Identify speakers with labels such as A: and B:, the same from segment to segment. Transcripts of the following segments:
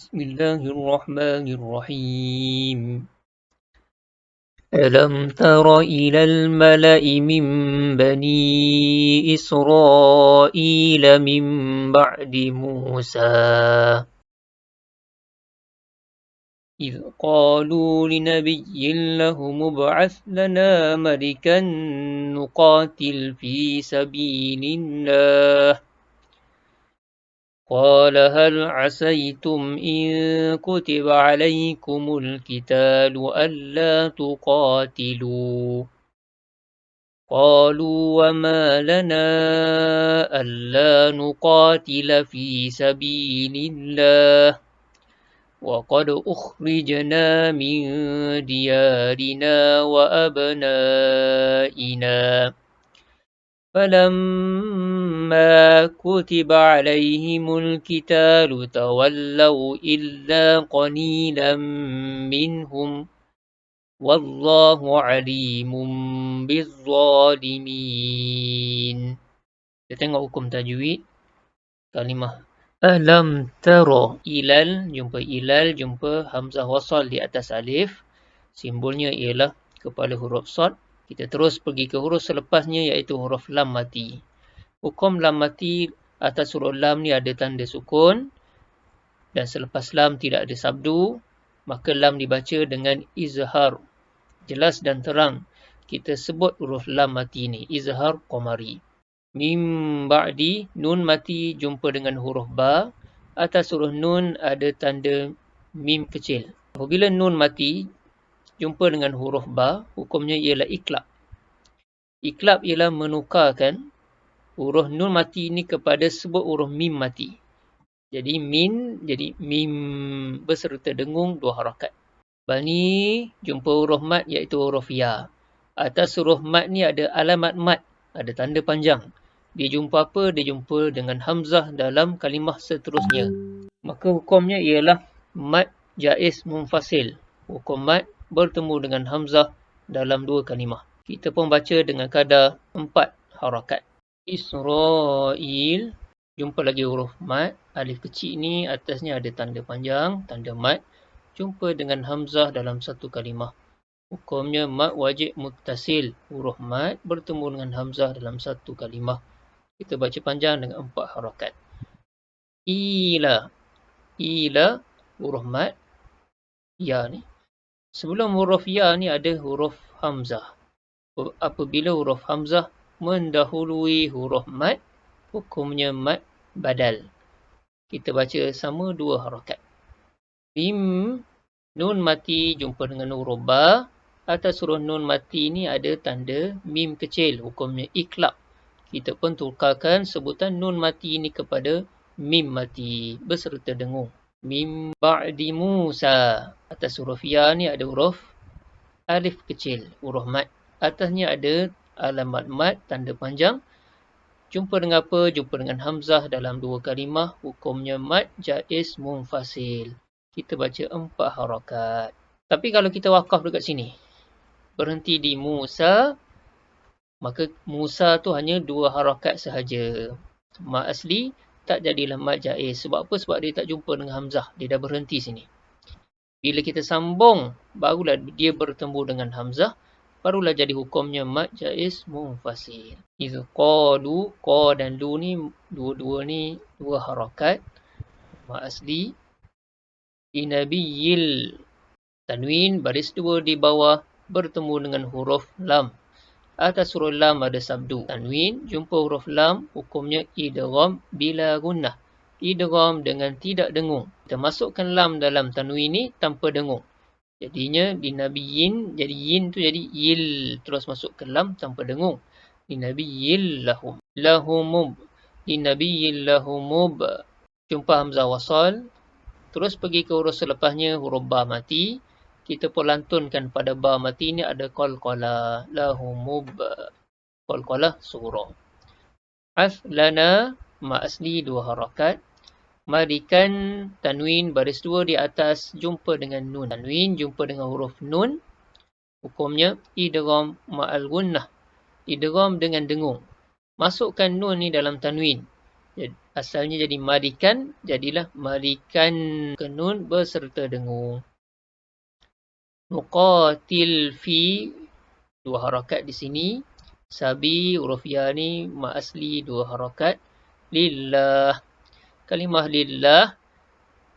A: بسم الله الرحمن الرحيم. ألم تر إلى الملأ من بني إسرائيل من بعد موسى إذ قالوا لنبي له ابعث لنا ملكا نقاتل في سبيل الله قال هل عسيتم إن كتب عليكم القتال ألا تقاتلوا قالوا وما لنا ألا نقاتل في سبيل الله وقد أخرجنا من ديارنا وأبنائنا فلما كتب عليهم القتال تولوا إلا قليلا منهم والله عليم بالظالمين. Kita tengok hukum tajwid kalimah alam tara. Ilal, jumpa hamzah wasal di atas alif. Simbolnya ialah kepala huruf sad. Kita terus pergi ke huruf selepasnya iaitu huruf lam mati. Hukum lam mati atas huruf lam ni ada tanda sukun dan selepas lam tidak ada sabdu, maka lam dibaca dengan izhar. Jelas dan terang kita sebut huruf lam mati ni izhar qamari. Mim ba'di, nun mati jumpa dengan huruf ba. Atas huruf nun ada tanda mim kecil. Apabila nun mati jumpa dengan huruf ba, hukumnya ialah iklab. Iklab ialah menukarkan huruf nun mati ini kepada sebut huruf mim mati. Jadi min jadi mim beserta dengung dua harakat. Bani jumpa huruf mat iaitu huruf ya. Atas huruf mat ni ada alamat mat, ada tanda panjang. Dia jumpa apa? Dia jumpa dengan hamzah dalam kalimah seterusnya. Maka hukumnya ialah mat jaiz munfasil. Hukum mat bertemu dengan hamzah dalam dua kalimah. Kita pun baca dengan kadar 4 harakat. Israel, jumpa lagi huruf mat. Alif kecil ni atasnya ada tanda panjang, tanda mat. Jumpa dengan hamzah dalam satu kalimah. Hukumnya mat wajib muttasil. Huruf mat bertemu dengan hamzah dalam satu kalimah. Kita baca panjang dengan 4 harakat. Ila. Ila, huruf mat. Ya ni. Sebelum huruf ya ni ada huruf hamzah. Apabila huruf hamzah mendahului huruf mat, hukumnya mat badal. Kita baca sama 2 harakat. Mim, nun mati jumpa dengan huruf ba. Atas huruf nun mati ni ada tanda mim kecil. Hukumnya iklab. Kita pun tukarkan sebutan nun mati ni kepada mim mati beserta dengung. Mim ba'di Musa. Atas huruf ya ni ada huruf alif kecil, huruf mat. Atasnya ada alamat mat, tanda panjang. Jumpa dengan apa? Jumpa dengan hamzah dalam dua kalimah. Hukumnya mat jaiz munfasil. Kita baca 4 harakat. Tapi kalau kita wakaf dekat sini, berhenti di Musa, maka Musa tu hanya 2 harakat sahaja. Mat asli tak jadilah mat jaiz. Sebab apa? Sebab dia tak jumpa dengan hamzah. Dia dah berhenti sini. Bila kita sambung, barulah dia bertemu dengan hamzah. Barulah jadi hukumnya mat jaiz munfasil. Iz qalu, qa dan lu ni, dua-dua ni 2 harakat. Mat asli. Inabiyil. Tanwin, baris 2 di bawah, bertemu dengan huruf lam. Atas huruf lam ada sabdu. Tanwin, jumpa huruf lam, hukumnya idgham bila gunnah. Idgham dengan tidak dengung. Kita masukkan lam dalam tanwin ni tanpa dengung. Jadinya dinabiyin, jadi yin tu jadi yil. Terus masukkan lam tanpa dengung. Dinabiyil lahum. Lahumub. Dinabiyil lahumub. Jumpa hamzah wasal. Terus pergi ke huruf selepasnya, huruf ba mati. Kita pun lantunkan pada ba mati ni ada qalqalah. Lahumub. Qalqalah surah. Aslana, ma asli 2 harakat. Madikan, tanwin baris 2 di atas jumpa dengan nun. Tanwin jumpa dengan huruf nun. Hukumnya idgham ma'al gunnah. Idgham dengan dengung. Masukkan nun ni dalam tanwin. Asalnya jadi madikan, jadilah madikan ke nun berserta dengung. Nuqatil fi, dua harakat di sini. Sabi, huruf ya ni ma asli dua harakat. Lillah. Kalimah lillah,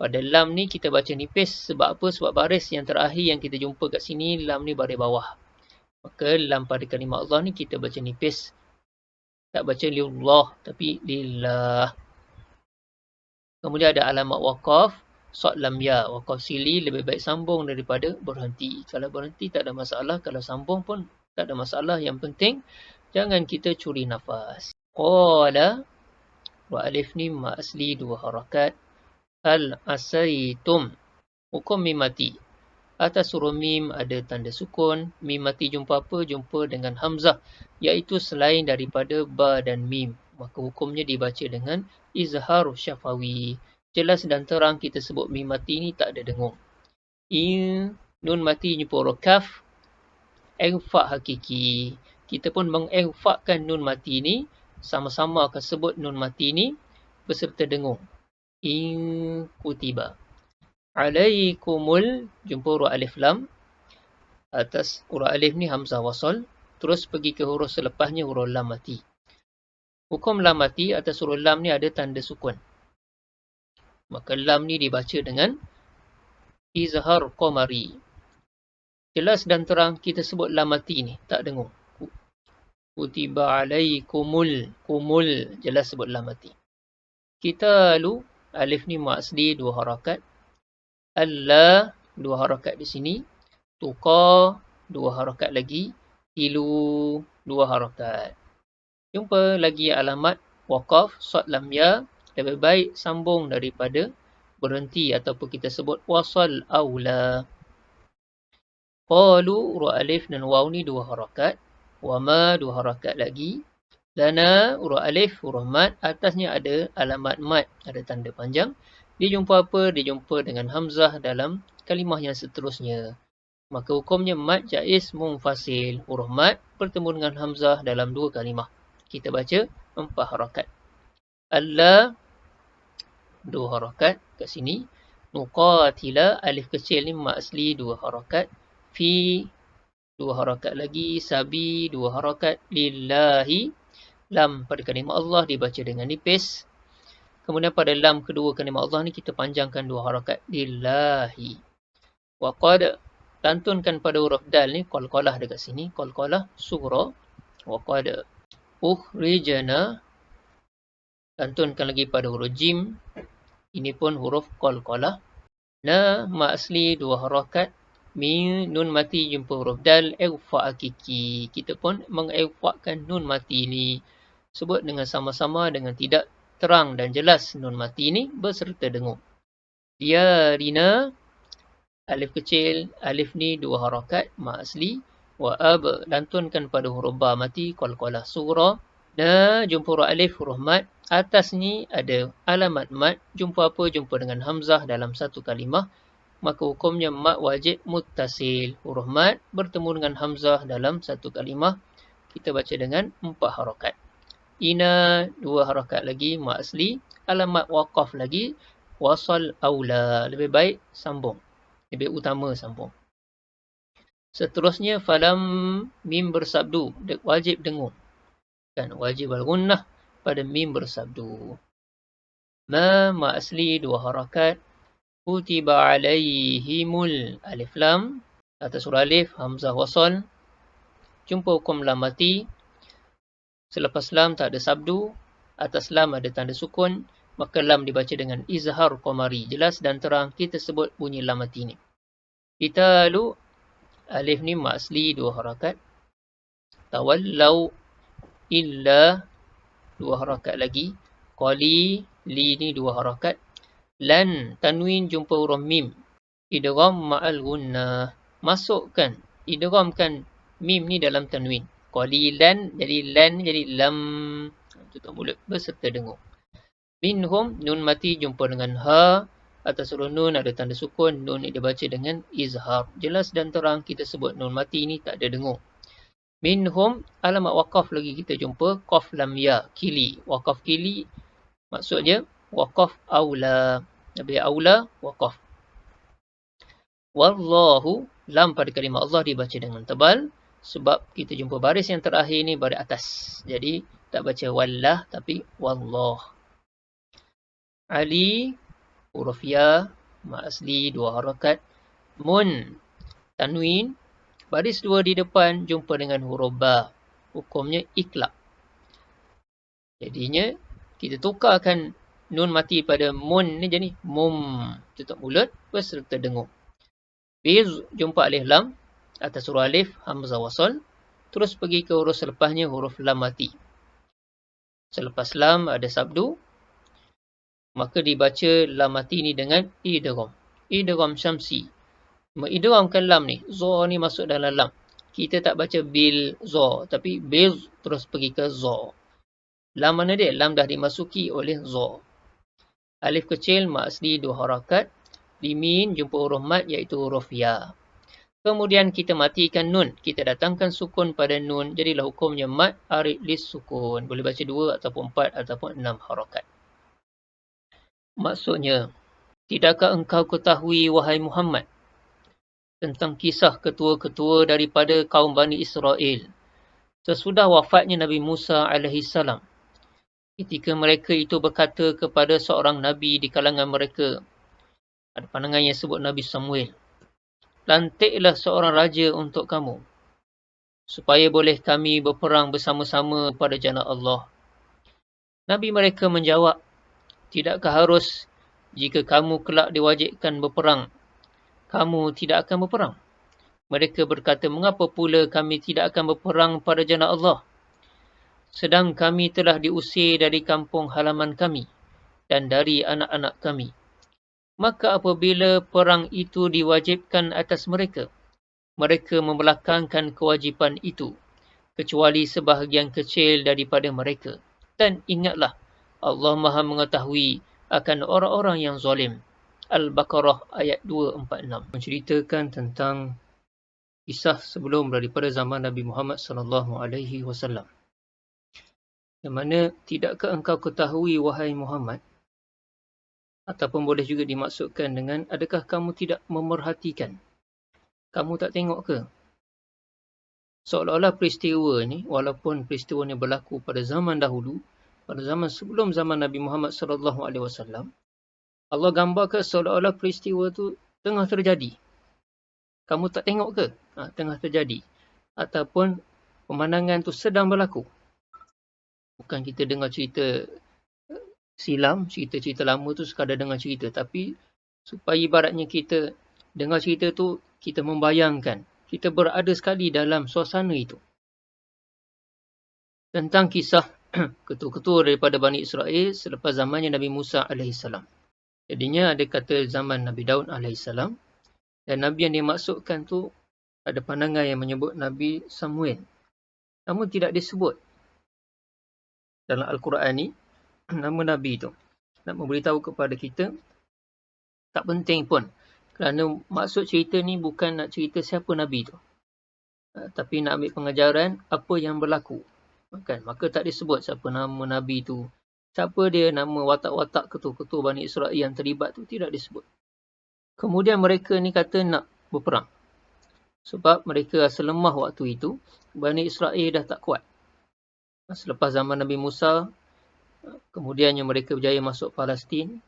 A: pada lam ni kita baca nipis. Sebab apa? Sebab baris yang terakhir yang kita jumpa kat sini, lam ni baris bawah. Maka lam pada kalimah Allah ni kita baca nipis. Tak baca lillah, tapi lillah. Kemudian ada alamat waqaf, sod lam ya. Waqaf sili lebih baik sambung daripada berhenti. Kalau berhenti tak ada masalah, kalau sambung pun tak ada masalah. Yang penting jangan kita curi nafas. Qala, wa alif ni ma asli dua harakat. Hal asaitum, hukum mim mati. Atas huruf mim ada tanda sukun. Mim mati jumpa apa? Jumpa dengan hamzah, iaitu selain daripada ba dan mim. Maka hukumnya dibaca dengan izhar syafawi. Jelas dan terang kita sebut mim mati ni tak ada dengung. Nun mati jumpa huruf kaf, ikhfa hakiki. Kita pun mengikhfakan nun mati ni, sama-sama akan sebut nun mati ni beserta dengung. In kutiba. Alaikumul, jumpa huruf alif lam. Atas huruf alif ni hamzah wasal. Terus pergi ke huruf selepasnya, huruf lam mati. Hukum lam mati, atas huruf lam ni ada tanda sukun. Maka lam ni dibaca dengan izhar qamari. Jelas dan terang kita sebut lam mati ni, tak dengung. Kutiba alaikumul, kumul, jelas sebut lam mati. Kita lalu, alif ni ma asli dua harakat. Alla, dua harakat di sini. Tuqa, dua harakat lagi. Ilu, dua harakat. Jumpa lagi alamat waqaf, sod lam ya. Lebih baik sambung daripada berhenti ataupun kita sebut wasal aula. Qalu, huruf alif dan waw ni dua harakat. Wa ma, dua harakat lagi. Lana, huruf alif, huruf mat. Atasnya ada alamat mat, ada tanda panjang. Dia jumpa apa? Dia jumpa dengan hamzah dalam kalimah yang seterusnya. Maka hukumnya mat jaiz munfasil. Huruf mat bertemu dengan hamzah dalam dua kalimah. Kita baca 4 harakat. Alla, dua harakat kat sini. Nuqatila, alif kecil ni mat asli dua harakat. Fi, dua harakat lagi. Sabi, dua harakat. Lillahi, lam pada kalimah Allah dibaca dengan nipis. Kemudian pada lam kedua kalimah Allah ni kita panjangkan dua harakat. Lillahi. Wa qad, lantunkan pada huruf dal ni, qalqalah dekat sini. Qalqalah sughra. Wa qad ukhrijna, lantunkan lagi pada huruf jim. Ini pun huruf qalqalah. Na, ma asli dua harakat. Min, nun mati jumpa huruf dal, ikhfa hakiki. Kita pun mengikhfakan nun mati ni. Sebut dengan sama-sama dengan tidak terang dan jelas nun mati ni beserta dengung. Diyarina, alif kecil, alif ni dua harakat, ma asli. Wa ab, lantunkan pada huruf ba mati, qalqalah sughra. Na, jumpa huruf alif, huruf mat. Atas ni ada alamat mat. Jumpa apa? Jumpa dengan hamzah dalam satu kalimah. Maka hukumnya mat wajib muttasil. Huruf mat bertemu dengan hamzah dalam satu kalimah. Kita baca dengan 4 harakat. Ina, dua harakat lagi, mat asli. Alamat waqaf lagi, wasal aula. Lebih baik sambung. Lebih utama sambung. Seterusnya, falam mim bersabdu. Wajib dengung. Kan, wajib al-gunnah pada mim bersabdu. Ma asli dua harakat. Kutiba alaihimul, alif lam. Atas huruf alif, hamzah wasal. Jumpa hukum lam mati. Selepas lam tak ada sabdu. Atas lam ada tanda sukun. Maka lam dibaca dengan izhar qamari. Jelas dan terang kita sebut bunyi lam mati ni. Kita lalu, alif ni ma asli dua harakat. Tawallau, illa, dua harakat lagi. Qali, li ni dua harakat. Lan, tanwin jumpa huruf mim. Idgham ma'al gunnah. Masukkan, idghamkan mim ni dalam tanwin. Qalilan jadi lan jadi lam. Tutup mulut beserta dengung. Minhum, nun mati jumpa dengan ha. Atas huruf nun ada tanda sukun. Nun ni dibaca dengan izhar. Jelas dan terang kita sebut nun mati ni tak ada dengung. Minhum, alamat waqaf lagi kita jumpa. Qaf lam ya, kili. Waqaf kili Maksudnya waqaf aula. Lebih aula waqaf. Wallahu, lam pada kalimah Allah dibaca dengan tebal sebab kita jumpa baris yang terakhir ni baris atas. Jadi tak baca wallah tapi wallah. Ali, huruf ya, mat asli 2 harakat. Mun, tanwin, baris 2 di depan jumpa dengan huruf ba. Hukumnya iklab. Jadinya kita tukarkan nun mati pada mun ni jadi mum. Tutup mulut peserta dengung. Biz jumpa alif lam atas huruf alif hamzah wasal. Terus pergi ke huruf selepasnya huruf lam mati. Selepas lam ada sabdu. Maka dibaca lam mati ni dengan idgham. Idgham syamsi. Mengidghamkan lam ni. Za ni masuk dalam lam. Kita tak baca bil za. Tapi bil terus pergi ke za. Lam mana dia? Lam dah dimasuki oleh za. Alif kecil mat asli 2 harakat. Di min jumpa huruf mat iaitu huruf ya. Kemudian kita matikan nun. Kita datangkan sukun pada nun. Jadilah hukumnya mat arid lis sukun. Boleh baca 2 ataupun 4 ataupun 6 harakat. Maksudnya, tidakkah engkau ketahui wahai Muhammad tentang kisah ketua-ketua daripada kaum Bani Israel sesudah wafatnya Nabi Musa AS, ketika mereka itu berkata kepada seorang Nabi di kalangan mereka, ada pandangan yang sebut Nabi Samuel, lantiklah seorang raja untuk kamu, supaya boleh kami berperang bersama-sama pada jalan Allah. Nabi mereka menjawab, tidakkah harus jika kamu kelak diwajibkan berperang, kamu tidak akan berperang? Mereka berkata, mengapa pula kami tidak akan berperang pada jalan Allah? Sedang kami telah diusir dari kampung halaman kami dan dari anak-anak kami. Maka apabila perang itu diwajibkan atas mereka, mereka membelakangkan kewajipan itu, kecuali sebahagian kecil daripada mereka. Dan ingatlah, Allah Maha mengetahui akan orang-orang yang zalim. Al-Baqarah ayat 246 menceritakan tentang kisah sebelum daripada zaman Nabi Muhammad SAW. Yang mana, tidakkah engkau ketahui wahai Muhammad, ataupun boleh juga dimaksudkan dengan, adakah kamu tidak memerhatikan? Kamu tak tengok ke? Seolah-olah peristiwa ni, walaupun peristiwa ni berlaku pada zaman dahulu, pada zaman sebelum zaman Nabi Muhammad SAW, Allah gambarkan seolah-olah peristiwa tu tengah terjadi. Kamu tak tengok ke? Tengah terjadi. Ataupun pemandangan tu sedang berlaku. Bukan kita dengar cerita silam, cerita-cerita lama tu sekadar dengar cerita. Tapi supaya ibaratnya kita dengar cerita tu, kita membayangkan. Kita berada sekali dalam suasana itu. Tentang kisah ketua-ketua daripada Bani Israel selepas zamannya Nabi Musa AS. Jadinya ada kata zaman Nabi Daud AS. Dan Nabi yang dimaksudkan tu ada pandangan yang menyebut Nabi Samuel. Namun tidak disebut dalam Al-Quran ni nama Nabi tu. Nak memberitahu kepada kita, tak penting pun. Kerana maksud cerita ni bukan nak cerita siapa Nabi tu. Tapi nak ambil pengajaran apa yang berlaku. Maka tak disebut siapa nama Nabi tu. Siapa dia, nama watak-watak ketua-ketua Bani Israel yang terlibat tu tidak disebut. Kemudian mereka ni kata nak berperang. Sebab mereka rasa lemah waktu itu. Bani Israel dah tak kuat. Selepas zaman Nabi Musa, kemudiannya mereka berjaya masuk Palestin.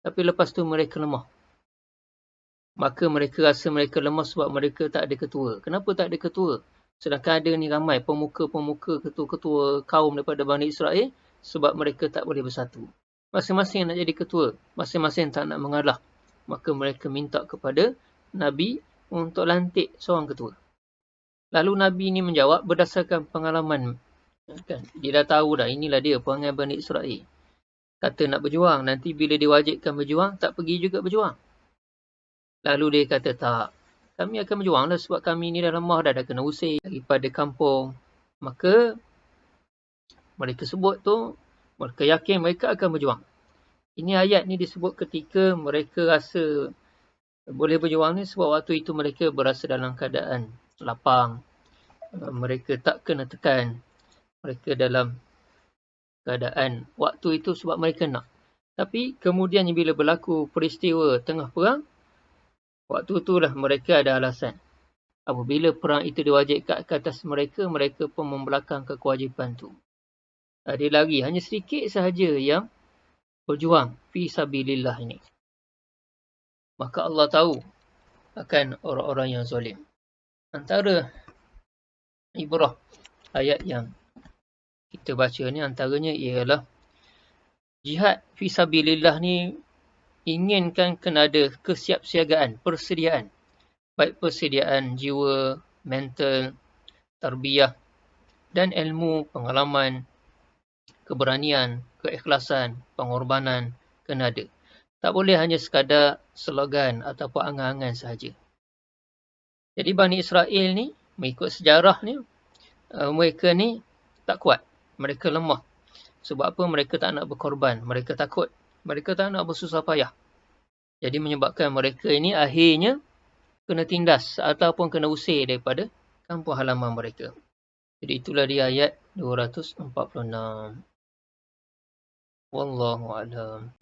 A: Tapi lepas tu mereka lemah. Maka mereka rasa mereka lemah sebab mereka tak ada ketua. Kenapa tak ada ketua? Sedangkan ada ni ramai pemuka-pemuka, ketua-ketua kaum daripada Bani Israel. Sebab mereka tak boleh bersatu. Masing-masing nak jadi ketua. Masing-masing tak nak mengalah. Maka mereka minta kepada Nabi untuk lantik seorang ketua. Lalu Nabi ni menjawab berdasarkan pengalaman. Dia dah tahu dah, inilah dia perangai Bani Israel. Kata nak berjuang, nanti bila diwajibkan berjuang, tak pergi juga berjuang. Lalu dia kata tak, kami akan berjuang lah sebab kami ni dah lemah dah kena usir daripada kampung. Maka mereka sebut tu, mereka yakin mereka akan berjuang. Ini ayat ni disebut ketika mereka rasa boleh berjuang ni sebab waktu itu mereka berasa dalam keadaan lapang. Mereka tak kena tekan. Mereka dalam keadaan waktu itu sebab mereka nak. Tapi kemudiannya bila berlaku peristiwa tengah perang, waktu itulah mereka ada alasan. Apabila perang itu diwajibkan ke atas mereka, mereka pun membelakangkan kewajipan tu. Dia lagi, hanya sedikit sahaja yang berjuang fi sabilillah ini. Maka Allah tahu akan orang-orang yang zalim. Antara ibrah ayat yang kita baca ni antaranya ialah jihad fi sabilillah ni inginkan kena ada kesiapsiagaan, persediaan. Baik persediaan jiwa, mental, tarbiyah dan ilmu, pengalaman, keberanian, keikhlasan, pengorbanan kena ada. Tak boleh hanya sekadar slogan ataupun angan-angan sahaja. Jadi Bani Israel ni, mengikut sejarah ni, mereka ni tak kuat. Mereka lemah. Sebab apa? Mereka tak nak berkorban. Mereka takut. Mereka tak nak bersusah payah. Jadi menyebabkan mereka ini akhirnya kena tindas ataupun kena usir daripada kampung halaman mereka. Jadi itulah dia ayat 246. Wallahu a'lam.